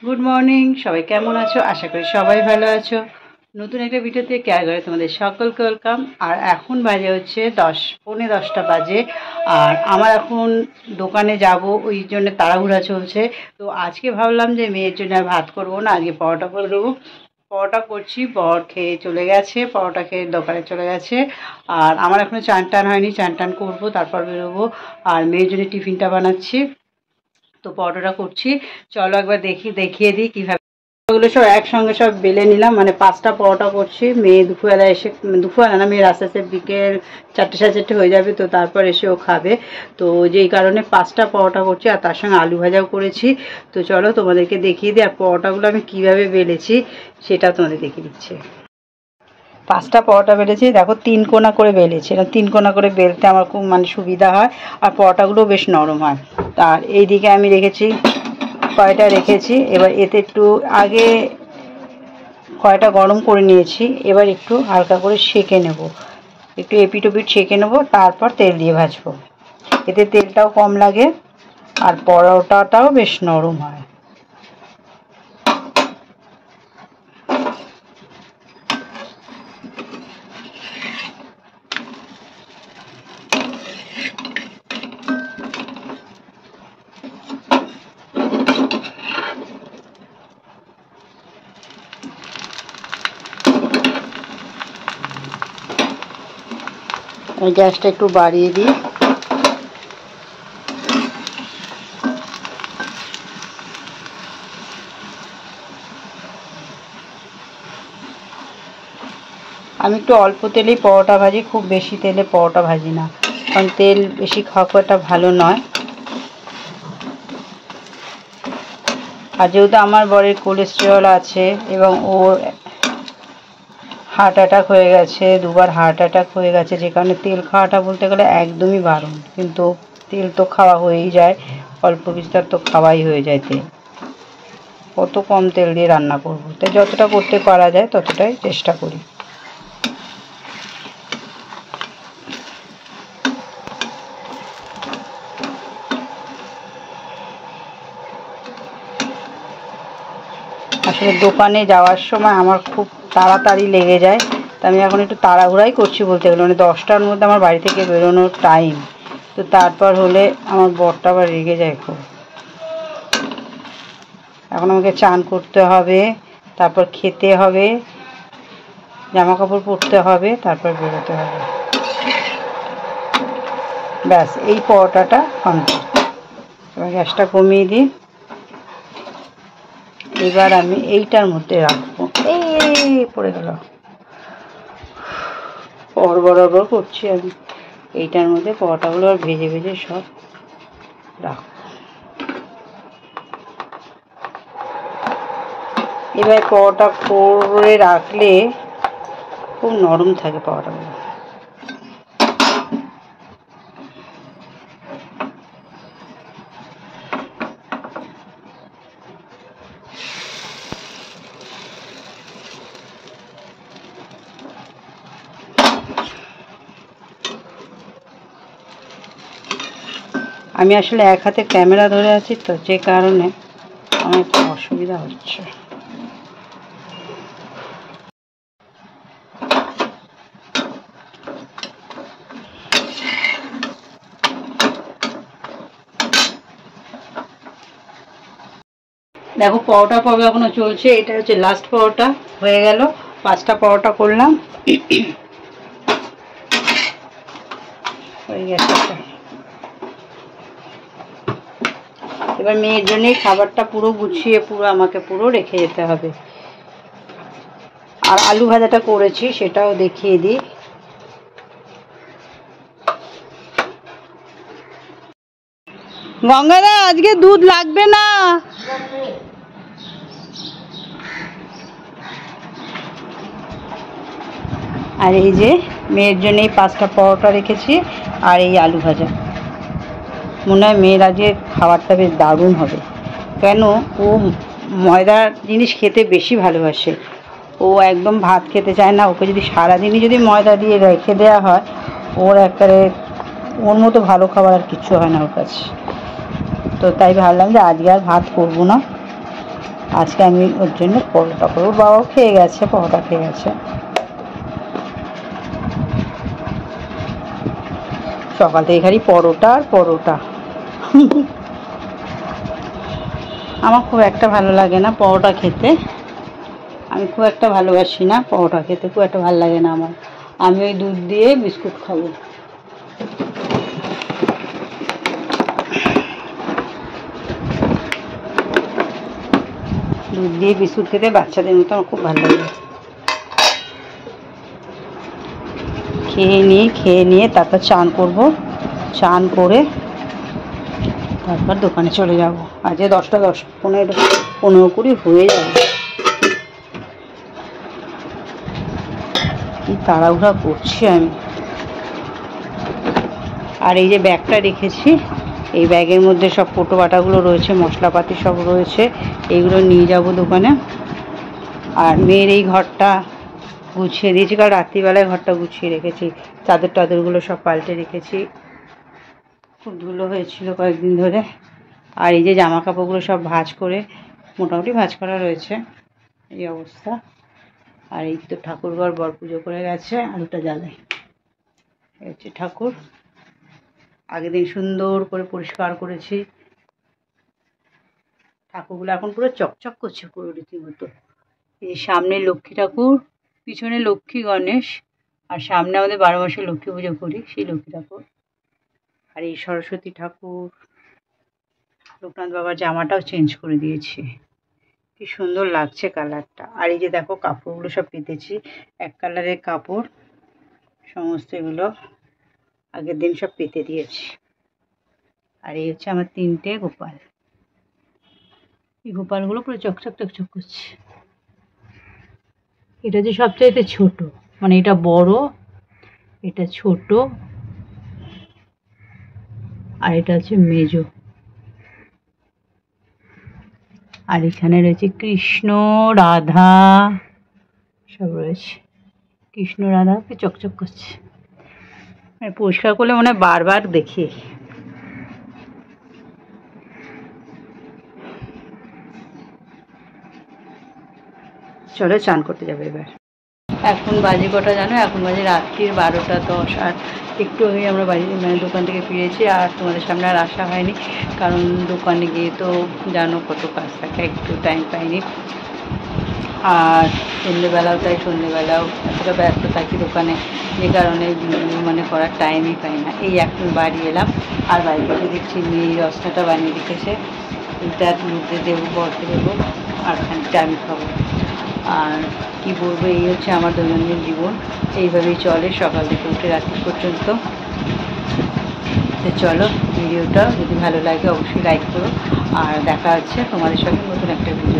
Good morning, সবাই কেমন আছো? আশা করি সবাই ভালো আছো। নতুন একটা ভিডিওতে কেয়ার করে তোমাদের সকলকে ওয়েলকাম। আর এখন বাজে হচ্ছে 10:45 বাজে। আর আমার এখন দোকানে যাব, ওই জন্য তাড়াহুড়া চলছে। তো আজকে ভাবলাম যে মেয়ের জন্য আর ভাত করবো না, আজকে পরোটা করে দেবো। পরোটা করছি, বর খেয়ে চলে গেছে, পরোটা খেয়ে দোকানে চলে গেছে। আর আমার এখনও চান টান হয়নি, চান টান করবো, তারপর বেরোবো। আর মেয়ের জন্য টিফিনটা বানাচ্ছি, তো পরোটাটা করছি। চলো একবার দেখিয়ে দিই কীভাবে। ওগুলো সব একসঙ্গে সব বেলে নিলাম, মানে 5টা পরোটা করছি। মেয়ে দুপুরবেলা এসে, দুপুরবেলা না, মেয়ের আস্তে আস্তে বিকেল 4টে 4:30 হয়ে যাবে, তো তারপর এসে ও খাবে। তো যেই কারণে 5টা পরোটা করছি, আর তার সঙ্গে আলু ভাজাও করেছি। তো চলো তোমাদেরকে দেখিয়ে দিই, আর পরোটাগুলো আমি কীভাবে বেলেছি সেটা তোমাদের দেখিয়ে দিচ্ছি। 5টা পরোটা বেলেছি, দেখো 3 কোনা করে বেলেছি। 3 কোনা করে বেলতে আমার খুব সুবিধা হয়, আর পরোটাগুলো বেশ নরম হয়। আর এইদিকে আমি কড়াইটা রেখেছি। এবার এতে একটু আগে কড়াইটা গরম করে নিয়েছি, এবার একটু হালকা করে সেঁকে নেব, একটু এপিট ওপিট সেঁকে নেব, তারপর তেল দিয়ে ভাজবো। এতে তেলটাও কম লাগে আর পরোটাটাও বেশ নরম হয়। গ্যাসটা একটু বাড়িয়ে দিই। আমি একটু অল্প তেলেই পরোটা ভাজি, খুব বেশি তেলে পরোটা ভাজি না, কারণ তেল বেশি খাওয়া খুব ভালো নয়। আর যেহেতু আমার বরের কোলেস্টেরল আছে এবং ওর হার্ট অ্যাটাক হয়ে গেছে, 2বার হার্ট অ্যাটাক হয়ে গেছে, যে কারণে তেল খাওয়াটা বলতে গেলে একদমই বারণ। কিন্তু তেল তো খাওয়া হয়েই যায়, অল্প বিস্তর তো খাওয়াই হয়ে যায় তেল। কত কম তেল দিয়ে রান্না করবো, তাই যতটা করতে পারা যায় ততটাই চেষ্টা করি। আসলে দোকানে যাওয়ার সময় আমার খুব তাড়াতাড়ি লেগে যায়, তা আমি এখন একটু তাড়াহুড়াই করছি বলতে গেলে, 10টার মধ্যে আমার বাড়ি থেকে বেরোনোর টাইম। তো তারপর হলে আমার বরটা আবার রেগে যায় খুব। এখন আমাকে চান করতে হবে, তারপর খেতে হবে, জামা কাপড় পরতে হবে, তারপর বেরোতে হবে। ব্যাস, এই পরোটাটা কমপ্লিট। এবার গ্যাসটা কমিয়ে দিই। এবার আমি এইটার মধ্যে রাখবো। এই পড়ে গেল, বরাবর করছি আমি। এইটার মধ্যে পরোটাগুলো আর ভেজে ভেজে সব রাখবো। এবার পরোটা করে রাখলে খুব নরম থাকে পরোটাগুলো। আমি আসলে এক হাতে ক্যামেরা ধরে আছি, তো যে কারণে আমার একটু অসুবিধা হচ্ছে। দেখো পরোটা পর্ব এখনো চলছে, এটা হচ্ছে লাস্ট পরোটা হয়ে গেল। 5টা পরোটা করলাম, হয়ে গেছে। এবার মেয়ের জন্যই খাবারটা পুরো গুছিয়ে আমাকে পুরো রেখে যেতে হবে। আর আলু ভাজাটা করেছি সেটাও দেখিয়ে দিই। গঙ্গাদা, আজকে দুধ লাগবে না। আর এই যে মেয়ের জন্য এই 5টা পরোটা রেখেছি, আর এই আলু ভাজা। মনে হয় মেয়ের আজকে খাবারটা বেশ দারুণ হবে, কেন ও ময়দার জিনিস খেতে বেশি ভালোবাসে। ও একদম ভাত খেতে চায় না। ওকে যদি সারাদিনই যদি ময়দা দিয়ে রেখে দেওয়া হয়, ওর একেবারে ওর মতো ভালো খাবার আর কিছু হয় না ওর কাছে। তো তাই ভাবলাম যে আজকে আর ভাত করবো না, আজকে আমি ওর জন্য পরোটা করবো। বাবাও খেয়ে গেছে, পরোটা খেয়ে গেছে। সকাল থেকে খালি পরোটা আর পরোটা। আমার খুব একটা ভালো লাগে না পরোটা খেতে, আমি খুব একটা ভালোবাসি না পরোটা খেতে, খুব একটা ভালো লাগে না আমার। আমি ওই দুধ দিয়ে বিস্কুট খাবো। দুধ দিয়ে বিস্কুট খেতে বাচ্চাদের মতো আমার খুব ভালো লাগে। খেয়ে নিয়ে তারপর চান করব, চান করে তারপর দোকানে চলে যাব। আজকে 10টা 10 15 হয়ে যাবে। কি তাড়াহুড়া করছি আমি। আর এই যে ব্যাগটা রেখেছি, এই ব্যাগের মধ্যে সব কোটো বাটাগুলো রয়েছে, মশলাপাতি সব রয়েছে, এইগুলো নিয়ে যাব দোকানে। আর মেয়ের এই ঘরটা গুছিয়ে দিয়েছি, কারণ রাত্রিবেলায় ঘরটা গুছিয়ে রেখেছি, চাদর টাদরগুলো সব পাল্টে রেখেছি, খুব ধুলো হয়েছিল কয়েকদিন ধরে। আর এই যে জামা কাপড়গুলো সব ভাঁজ করে, মোটামুটি ভাঁজ করা রয়েছে, এই অবস্থা। আর এই তো ঠাকুরঘর বর পুজো করে গেছে, আলুটা জ্বালাই। এই হচ্ছে ঠাকুর, আগের দিন সুন্দর করে পরিষ্কার করেছি। ঠাকুরগুলো এখন পুরো চকচক করছে, পুরো রীতিমতো। এই সামনে লক্ষ্মী ঠাকুর, পিছনে লক্ষ্মী গণেশ, আর সামনে আমাদের 12 মাসে লক্ষ্মী পুজো করি, সেই লক্ষ্মী ঠাকুর। আর এই সরস্বতী ঠাকুর। লোকনাথ বাবার জামাটাও চেঞ্জ করে দিয়েছি, কি সুন্দর লাগছে কালারটা। আর এই যে দেখো কাপড়গুলো সব পেতেছি, এক কালারের কাপড় সমস্ত, এগুলো আগের দিন সব পেতে দিয়েছি। আর এই হচ্ছে আমার 3টে গোপাল, এই গোপালগুলো পুরো চকচক চকচক করছে। এটা যে সবচাইতে ছোট, মানে এটা বড়, এটা ছোট, আর এটা হচ্ছে মেজো। আর এখানে রয়েছে কৃষ্ণ রাধা, সব রয়েছে। কৃষ্ণ রাধা চকচক করছে, মানে পরিষ্কার করলে মনে হয় বারবার দেখি। চলো চান করতে যাবে এবার। এখন বাজে কটা জানো? এখন বাজে রাত্রির 12টা 10। আর একটু আগে আমরা মানে দোকান থেকে ফিরেছি, আর তোমাদের সামনে আর আসা হয়নি, কারণ দোকানে গিয়ে তো জানো কত কাজ থাকে, একটু টাইম পাইনি। আর সন্ধ্যেবেলাও তাই, সন্ধ্যেবেলাও এতটা ব্যস্ত থাকি দোকানে, যে কারণে মানে করার টাইমই পাই না। এই এখন বাড়ি এলাম, আর বাড়িতে দেখছি মেয়ে রসনাটা বানিয়ে রেখেছে, এটা দুধে দেবো, বরকে দেবো, আর খানিকটা আমি খাবো। আর কি বলবো, এই হচ্ছে আমার দৈনন্দিন জীবন, এইভাবেই চলে সকাল থেকে উঠে রাত্রি পর্যন্ত। তো চলো, ভিডিওটা যদি ভালো লাগে অবশ্যই লাইক করো, আর দেখা হচ্ছে তোমাদের সঙ্গে নতুন একটা ভিডিও।